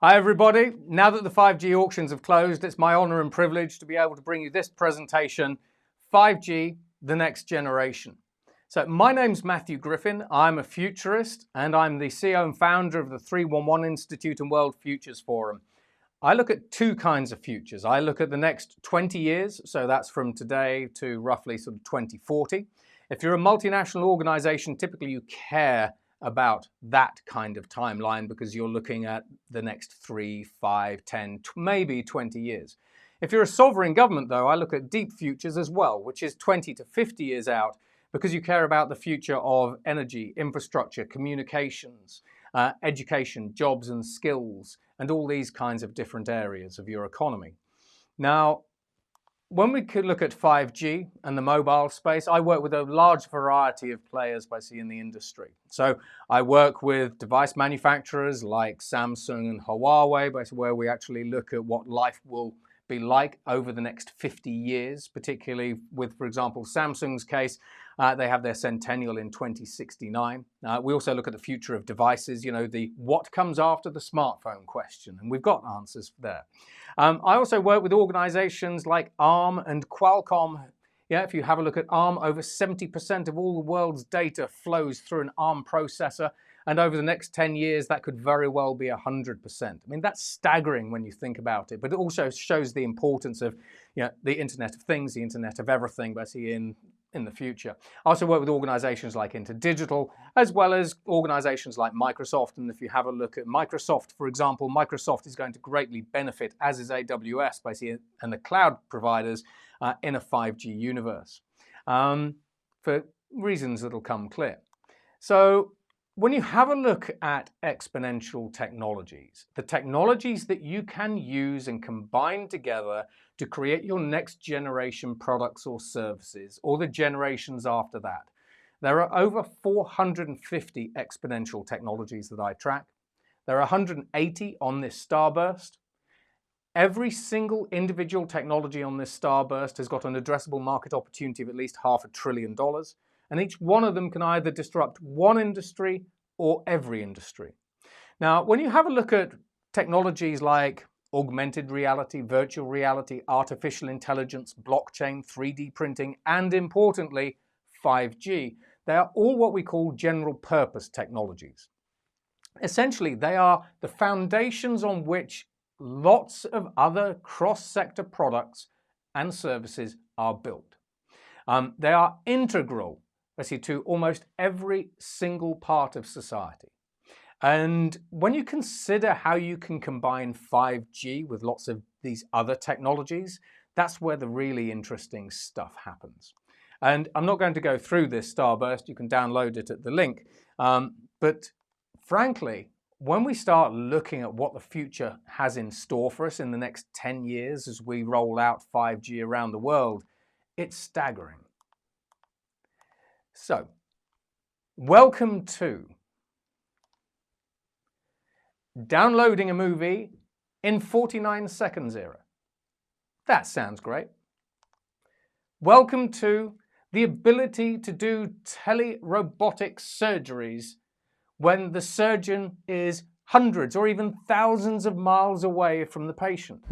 Hi everybody, now that the 5G auctions have closed, it's my honor and privilege to be able to bring you this presentation, 5G, the next generation. So my name's Matthew Griffin, I'm a futurist and I'm the CEO and founder of the 311 Institute and World Futures Forum. I look at two kinds of futures. I look at the next 20 years, so that's from today to roughly sort of 2040. If you're a multinational organization, typically you care about that kind of timeline because you're looking at the next 3, 5, 10, maybe 20 years. If you're a sovereign government though, I look at deep futures as well, which is 20 to 50 years out because you care about the future of energy, infrastructure, communications, education, jobs and skills, and all these kinds of different areas of your economy. Now, when we could look at 5G and the mobile space, I work with a large variety of players basically in the industry. So I work with device manufacturers like Samsung and Huawei, basically where we actually look at what life will be like over the next 50 years, particularly with, for example, Samsung's case, they have their centennial in 2069. We also look at the future of devices, you know, the what comes after the smartphone question, and we've got answers there. I also work with organizations like ARM and Qualcomm. Yeah, if you have a look at ARM, over 70% of all the world's data flows through an ARM processor, and over the next 10 years, that could very well be 100%. I mean, that's staggering when you think about it, but it also shows the importance of, you know, the Internet of Things, the Internet of Everything, basically in the future. I also work with organizations like Interdigital, as well as organizations like Microsoft. And if you have a look at Microsoft, for example, Microsoft is going to greatly benefit, as is AWS, basically, and the cloud providers in a 5G universe, for reasons that'll come clear. So when you have a look at exponential technologies, the technologies that you can use and combine together to create your next generation products or services, or the generations after that, there are over 450 exponential technologies that I track. There are 180 on this starburst. Every single individual technology on this starburst has got an addressable market opportunity of at least $500 billion. And each one of them can either disrupt one industry or every industry. Now, when you have a look at technologies like augmented reality, virtual reality, artificial intelligence, blockchain, 3D printing, and importantly, 5G, they are all what we call general purpose technologies. Essentially, they are the foundations on which lots of other cross-sector products and services are built. They are integral to almost every single part of society. And when you consider how you can combine 5G with lots of these other technologies, that's where the really interesting stuff happens. And I'm not going to go through this starburst, you can download it at the link. But frankly, when we start looking at what the future has in store for us in the next 10 years as we roll out 5G around the world, it's staggering. So, welcome to downloading a movie in 49 seconds era. That sounds great. Welcome to the ability to do tele-robotic surgeries when the surgeon is hundreds or even thousands of miles away from the patient.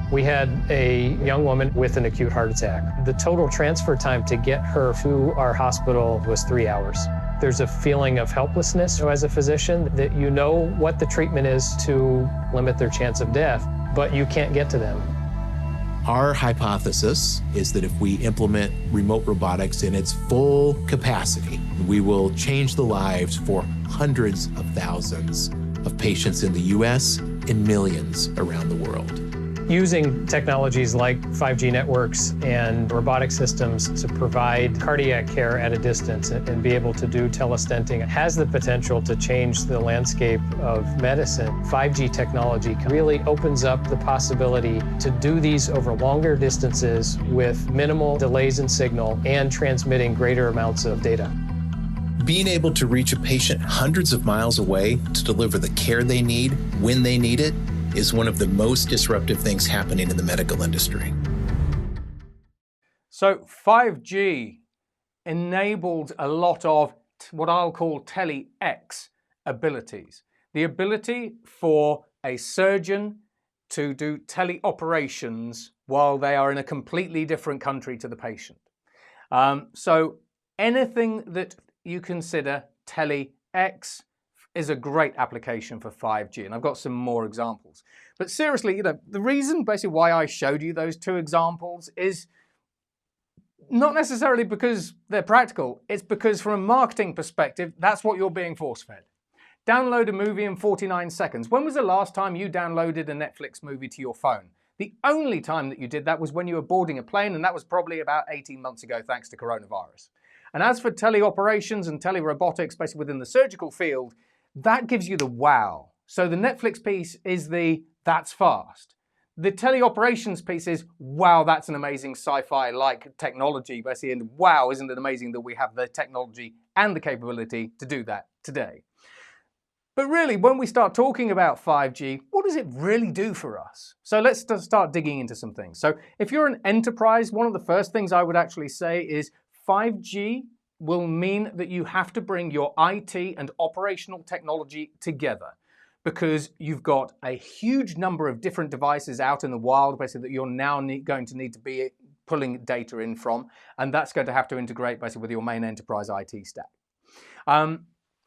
We had a young woman with an acute heart attack. The total transfer time to get her to our hospital was 3 hours. There's a feeling of helplessness as a physician that you know what the treatment is to limit their chance of death, but you can't get to them. Our hypothesis is that if we implement remote robotics in its full capacity, we will change the lives for hundreds of thousands of patients in the US and millions around the world. Using technologies like 5G networks and robotic systems to provide cardiac care at a distance and be able to do telestenting has the potential to change the landscape of medicine. 5G technology really opens up the possibility to do these over longer distances with minimal delays in signal and transmitting greater amounts of data. Being able to reach a patient hundreds of miles away to deliver the care they need when they need it is one of the most disruptive things happening in the medical industry. So 5G enabled a lot of what I'll call tele-X abilities. the ability for a surgeon to do teleoperations while they are in a completely different country to the patient. So anything that you consider tele-X is a great application for 5G, and I've got some more examples. But seriously, the reason basically why I showed you those two examples is not necessarily because they're practical, it's because from a marketing perspective, that's what you're being force-fed. Download a movie in 49 seconds. When was the last time you downloaded a Netflix movie to your phone? The only time that you did that was when you were boarding a plane, and that was probably about 18 months ago, thanks to coronavirus. And as for teleoperations and telerobotics, basically within the surgical field, that gives you the wow. So the Netflix piece is the that's fast. The teleoperations piece is, wow, that's an amazing sci-fi-like technology, basically, and wow, isn't it amazing that we have the technology and the capability to do that today? But really, when we start talking about 5G, what does it really do for us? So let's start digging into some things. So if you're an enterprise, one of the first things I would actually say is 5G will mean that you have to bring your IT and operational technology together, because you've got a huge number of different devices out in the wild, basically, that you're now going to need to be pulling data in from, and that's going to have to integrate basically with your main enterprise IT stack.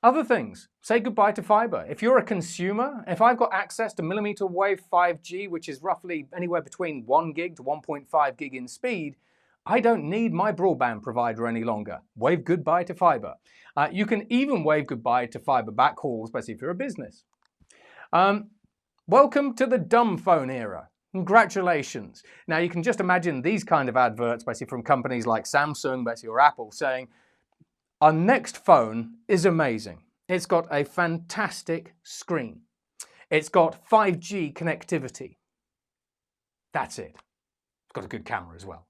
Other things, say goodbye to fiber. If you're a consumer, if I've got access to millimeter wave 5G, which is roughly anywhere between 1 gig to 1.5 gig in speed, I don't need my broadband provider any longer. Wave goodbye to fiber. You can even wave goodbye to fiber backhauls, especially if you're a business. Welcome to the dumb phone era. Congratulations. Now you can just imagine these kind of adverts, basically from companies like Samsung, basically, or Apple, saying, our next phone is amazing. It's got a fantastic screen. It's got 5G connectivity. That's it. It's got a good camera as well.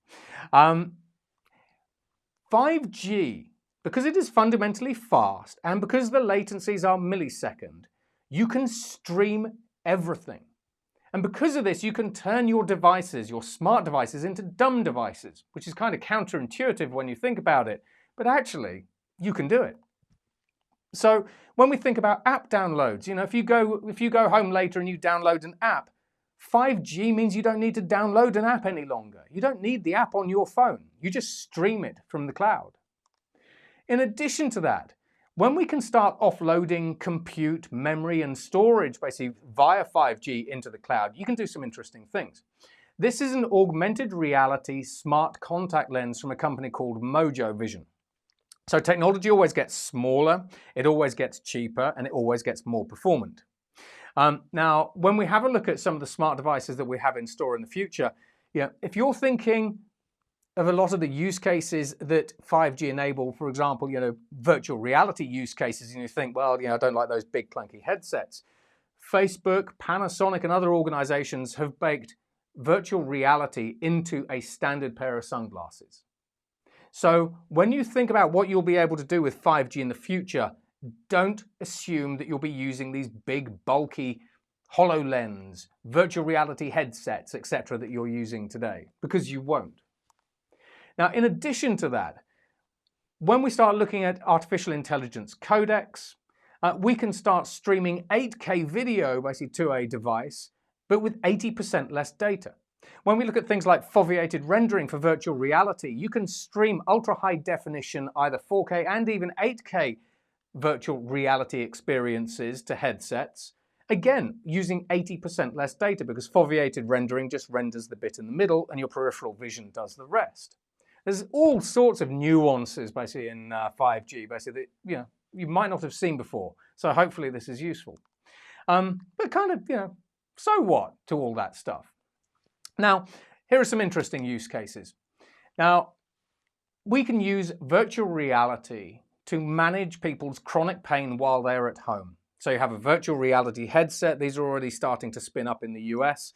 5G, because it is fundamentally fast and because the latencies are millisecond, you can stream everything. And because of this, you can turn your devices, your smart devices, into dumb devices, which is kind of counterintuitive when you think about it. But actually, you can do it. So when we think about app downloads, if you go home later and you download an app, 5G means you don't need to download an app any longer. You don't need the app on your phone. You just stream it from the cloud. In addition to that, when we can start offloading compute, memory, and storage basically via 5G into the cloud, you can do some interesting things. This is an augmented reality smart contact lens from a company called Mojo Vision. So technology always gets smaller, it always gets cheaper, and it always gets more performant. Now, when we have a look at some of the smart devices that we have in store in the future, if you're thinking of a lot of the use cases that 5G enable, for example, virtual reality use cases, and you think, well, I don't like those big clunky headsets. Facebook, Panasonic, and other organizations have baked virtual reality into a standard pair of sunglasses. So when you think about what you'll be able to do with 5G in the future, don't assume that you'll be using these big, bulky HoloLens, virtual reality headsets, etc. that you're using today, because you won't. Now, in addition to that, when we start looking at artificial intelligence codecs, we can start streaming 8K video basically to a device, but with 80% less data. When we look at things like foveated rendering for virtual reality, you can stream ultra-high definition, either 4K and even 8K virtual reality experiences to headsets, again, using 80% less data, because foveated rendering just renders the bit in the middle and your peripheral vision does the rest. There's all sorts of nuances basically in 5G, basically, that you might not have seen before. So hopefully this is useful. But kind of, so what to all that stuff? Now, here are some interesting use cases. Now, we can use virtual reality to manage people's chronic pain while they're at home. So you have a virtual reality headset. These are already starting to spin up in the US,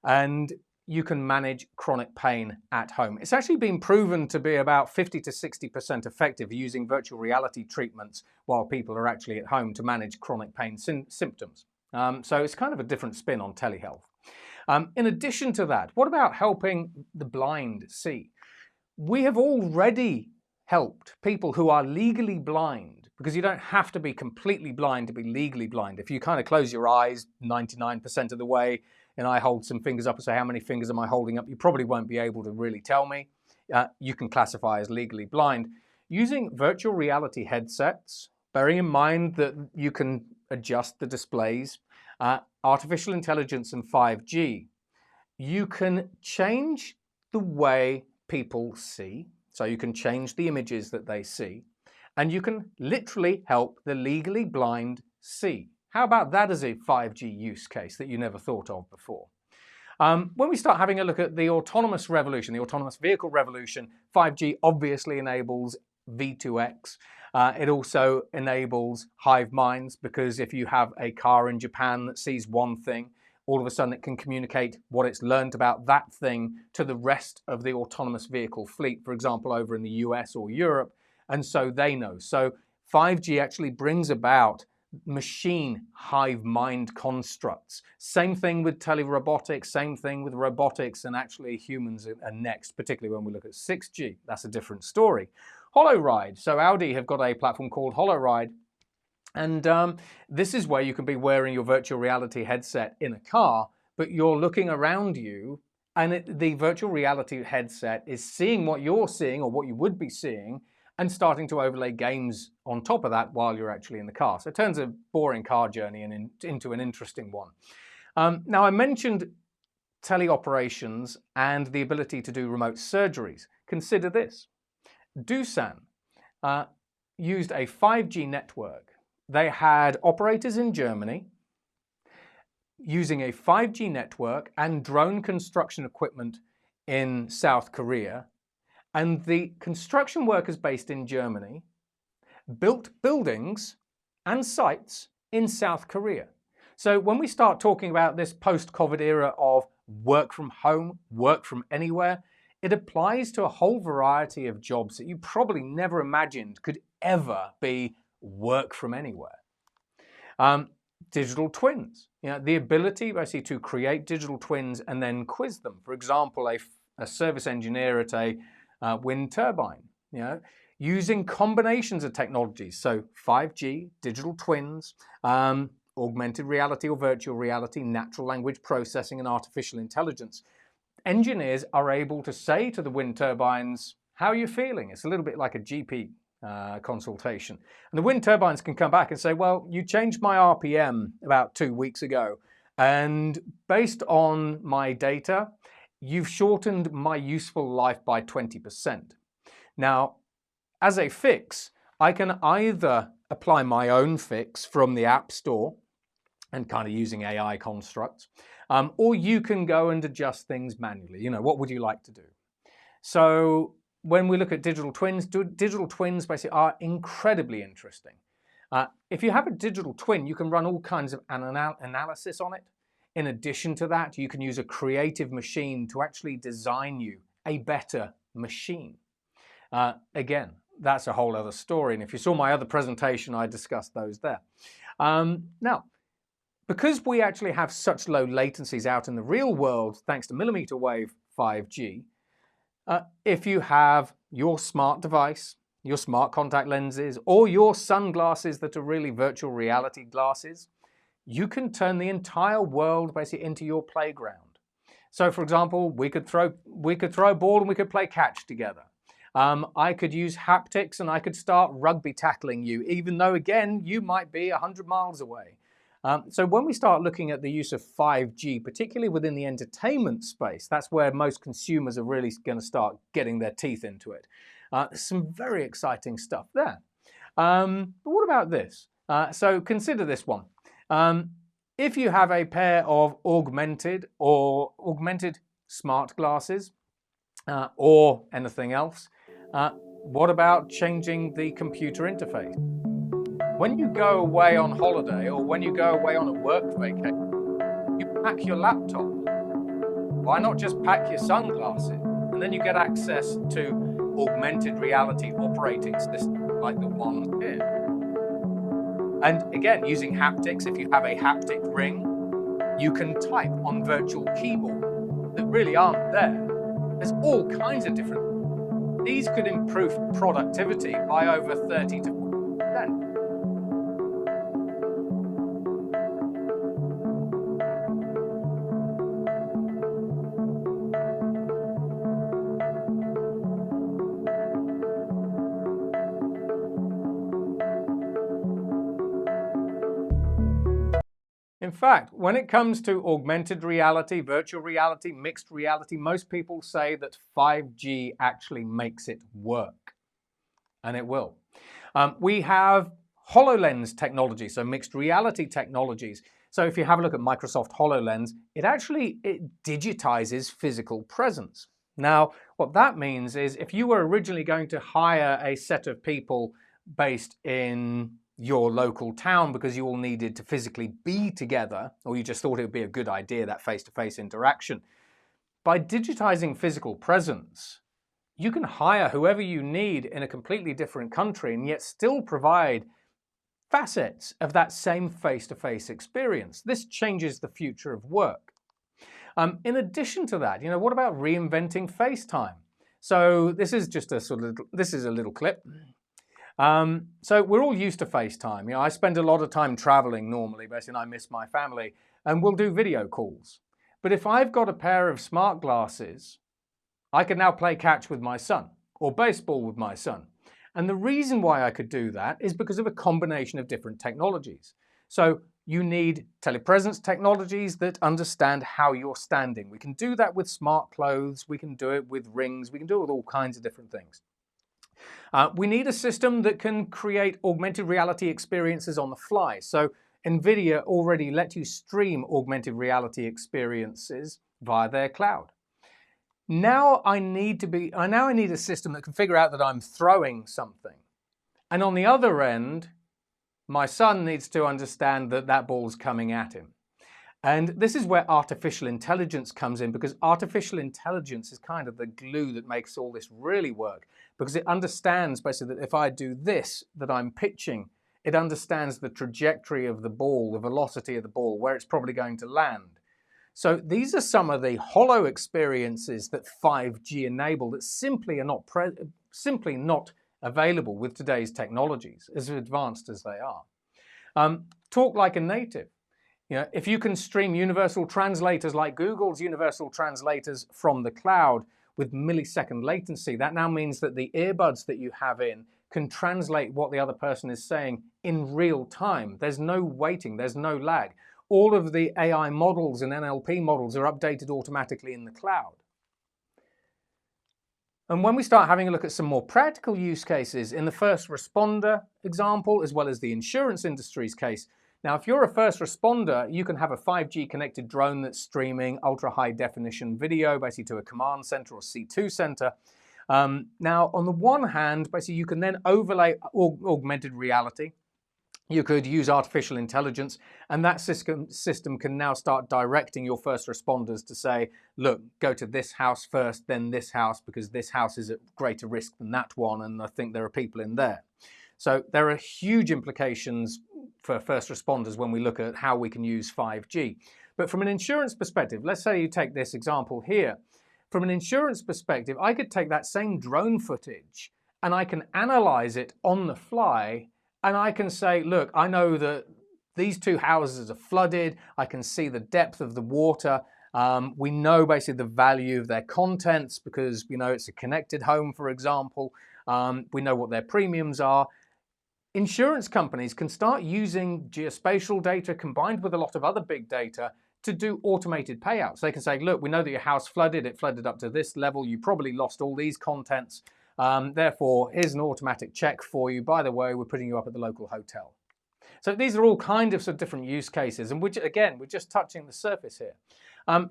and you can manage chronic pain at home. It's actually been proven to be about 50 to 60% effective using virtual reality treatments while people are actually at home to manage chronic pain symptoms. So it's kind of a different spin on telehealth. In addition to that, what about helping the blind see? We have already helped people who are legally blind because you don't have to be completely blind to be legally blind. If you kind of close your eyes 99% of the way, and I hold some fingers up and say, how many fingers am I holding up? You probably won't be able to really tell me. You can classify as legally blind. Using virtual reality headsets, bearing in mind that you can adjust the displays, artificial intelligence and 5G, you can change the way people see. So you can change the images that they see, and you can literally help the legally blind see. How about that as a 5G use case that you never thought of before? When we start having a look at the autonomous revolution, the autonomous vehicle revolution, 5G obviously enables V2X. It also enables hive minds, because if you have a car in Japan that sees one thing, all of a sudden it can communicate what it's learned about that thing to the rest of the autonomous vehicle fleet, for example, over in the US or Europe, and so they know. So 5G actually brings about machine hive mind constructs. Same thing with telerobotics, same thing with robotics, and actually humans are next, particularly when we look at 6G. That's a different story. HoloRide. So Audi have got a platform called HoloRide, and this is where you can be wearing your virtual reality headset in a car, but you're looking around you, and the virtual reality headset is seeing what you're seeing or what you would be seeing, and starting to overlay games on top of that while you're actually in the car. So it turns a boring car journey into an interesting one. Now, I mentioned teleoperations and the ability to do remote surgeries. Consider this. Doosan used a 5G network. They had operators in Germany using a 5G network and drone construction equipment in South Korea. And the construction workers based in Germany built buildings and sites in South Korea. So when we start talking about this post-COVID era of work from home, work from anywhere, it applies to a whole variety of jobs that you probably never imagined could ever be work from anywhere. Digital twins, the ability basically to create digital twins and then quiz them. For example, a service engineer at a wind turbine, using combinations of technologies. So 5G, digital twins, augmented reality or virtual reality, natural language processing, and artificial intelligence. Engineers are able to say to the wind turbines, how are you feeling? It's a little bit like a GP consultation. And the wind turbines can come back and say, well, you changed my RPM about 2 weeks ago, and based on my data, you've shortened my useful life by 20%. Now, as a fix, I can either apply my own fix from the App Store and kind of using AI constructs, or you can go and adjust things manually. What would you like to do? So when we look at digital twins basically are incredibly interesting. If you have a digital twin, you can run all kinds of analysis on it. In addition to that, you can use a creative machine to actually design you a better machine. Again, that's a whole other story. And if you saw my other presentation, I discussed those there. Now, because we actually have such low latencies out in the real world, thanks to millimeter wave 5G, if you have your smart device, your smart contact lenses, or your sunglasses that are really virtual reality glasses, you can turn the entire world basically into your playground. So for example, we could throw a ball and we could play catch together. I could use haptics and I could start rugby tackling you, even though again, you might be 100 miles away. So when we start looking at the use of 5G, particularly within the entertainment space, that's where most consumers are really going to start getting their teeth into it. There's some very exciting stuff there. But what about this? So consider this one. If you have a pair of augmented smart glasses or anything else, what about changing the computer interface? When you go away on holiday or when you go away on a work vacation, you pack your laptop. Why not just pack your sunglasses? And then you get access to augmented reality operating systems like the one here. And again, using haptics, if you have a haptic ring, you can type on virtual keyboard that really aren't there. There's all kinds of different. These could improve productivity by over 30 to 40%. In fact, when it comes to augmented reality, virtual reality, mixed reality, most people say that 5G actually makes it work. And it will. We have HoloLens technology, so mixed reality technologies. So if you have a look at Microsoft HoloLens, it digitizes physical presence. Now, what that means is if you were originally going to hire a set of people based in your local town because you all needed to physically be together, or you just thought it would be a good idea, that face-to-face interaction, by digitizing physical presence, you can hire whoever you need in a completely different country and yet still provide facets of that same face-to-face experience. This changes the future of work. In addition to that, what about reinventing FaceTime? So this is just a little clip. So we're all used to FaceTime. I spend a lot of time traveling normally, basically, and I miss my family, and we'll do video calls. But if I've got a pair of smart glasses, I can now play catch with my son or baseball with my son. And the reason why I could do that is because of a combination of different technologies. So you need telepresence technologies that understand how you're standing. We can do that with smart clothes. We can do it with rings. We can do it with all kinds of different things. We need a system that can create augmented reality experiences on the fly. So NVIDIA already let you stream augmented reality experiences via their cloud. Now I need a system that can figure out that I'm throwing something. And on the other end, my son needs to understand that that ball's coming at him. And this is where artificial intelligence comes in, because artificial intelligence is kind of the glue that makes all this really work, because it understands basically that if I do this that I'm pitching, it understands the trajectory of the ball, the velocity of the ball, where it's probably going to land. So these are some of the hollow experiences that 5G enable that simply are simply not available with today's technologies, as advanced as they are. Talk like a native. If you can stream universal translators like Google's universal translators from the cloud with millisecond latency, that now means that the earbuds that you have in can translate what the other person is saying in real time. There's no waiting, there's no lag. All of the AI models and NLP models are updated automatically in the cloud. And when we start having a look at some more practical use cases in the first responder example, as well as the insurance industry's case, now if you're a first responder, you can have a 5G connected drone that's streaming ultra high definition video, basically to a command center or C2 center. Now on the one hand, basically you can then overlay augmented reality. You could use artificial intelligence, and that system can now start directing your first responders to say, look, go to this house first, then this house, because this house is at greater risk than that one, and I think there are people in there. So there are huge implications for first responders when we look at how we can use 5G. But from an insurance perspective, let's say you take this example here. From an insurance perspective, I could take that same drone footage and I can analyze it on the fly. And I can say, look, I know that these two houses are flooded. I can see the depth of the water. We know basically the value of their contents because we know it's a connected home, for example. We know what their premiums are. Insurance companies can start using geospatial data combined with a lot of other big data to do automated payouts. They can say, look, we know that your house flooded. It flooded up to this level. You probably lost all these contents. Therefore, here's an automatic check for you. By the way, we're putting you up at the local hotel. So these are all kind of different use cases. And we're just touching the surface here.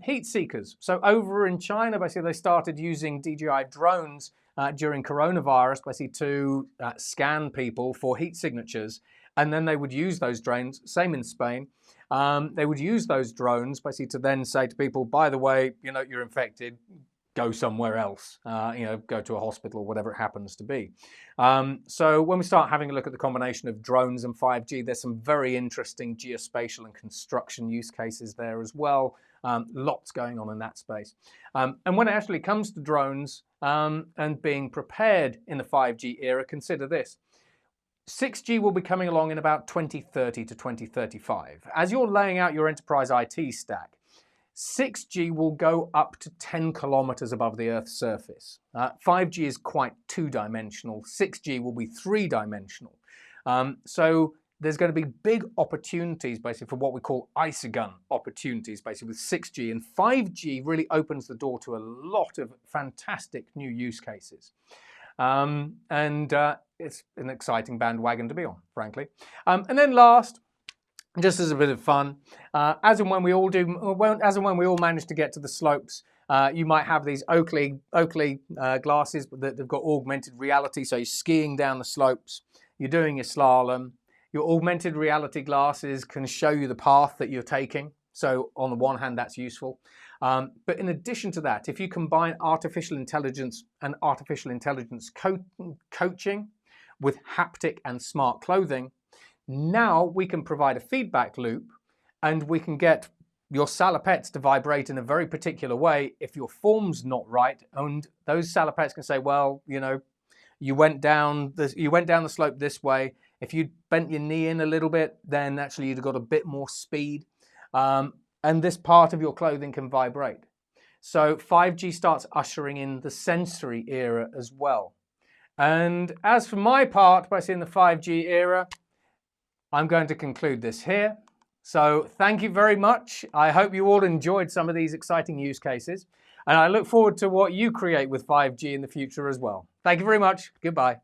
Heat seekers. So over in China, basically, they started using DJI drones during coronavirus, basically to scan people for heat signatures. And then they would use those drones, same in Spain. They would use those drones basically to then say to people, by the way, you're infected. Go somewhere else, go to a hospital or whatever it happens to be. So when we start having a look at the combination of drones and 5G, there's some very interesting geospatial and construction use cases there as well. Lots going on in that space. And when it actually comes to drones and being prepared in the 5G era, consider this. 6G will be coming along in about 2030 to 2035. As you're laying out your enterprise IT stack, 6G will go up to 10 kilometers above the Earth's surface. 5G is quite two-dimensional. 6G will be three-dimensional. So there's going to be big opportunities basically for what we call isogun opportunities basically with 6G, and 5G really opens the door to a lot of fantastic new use cases. It's an exciting bandwagon to be on, frankly. And then last, just as a bit of fun, as and when we all manage to get to the slopes, you might have these Oakley glasses that have got augmented reality. So you're skiing down the slopes, you're doing your slalom. Your augmented reality glasses can show you the path that you're taking. So on the one hand, that's useful. But in addition to that, if you combine artificial intelligence and artificial intelligence coaching with haptic and smart clothing, now we can provide a feedback loop and we can get your salopettes to vibrate in a very particular way if your form's not right. And those salopettes can say, well, you know, you went down the slope this way. If you bent your knee in a little bit, then actually you'd have got a bit more speed. And this part of your clothing can vibrate. So 5G starts ushering in the sensory era as well. And as for my part, by seeing the 5G era, I'm going to conclude this here. So thank you very much. I hope you all enjoyed some of these exciting use cases. And I look forward to what you create with 5G in the future as well. Thank you very much. Goodbye.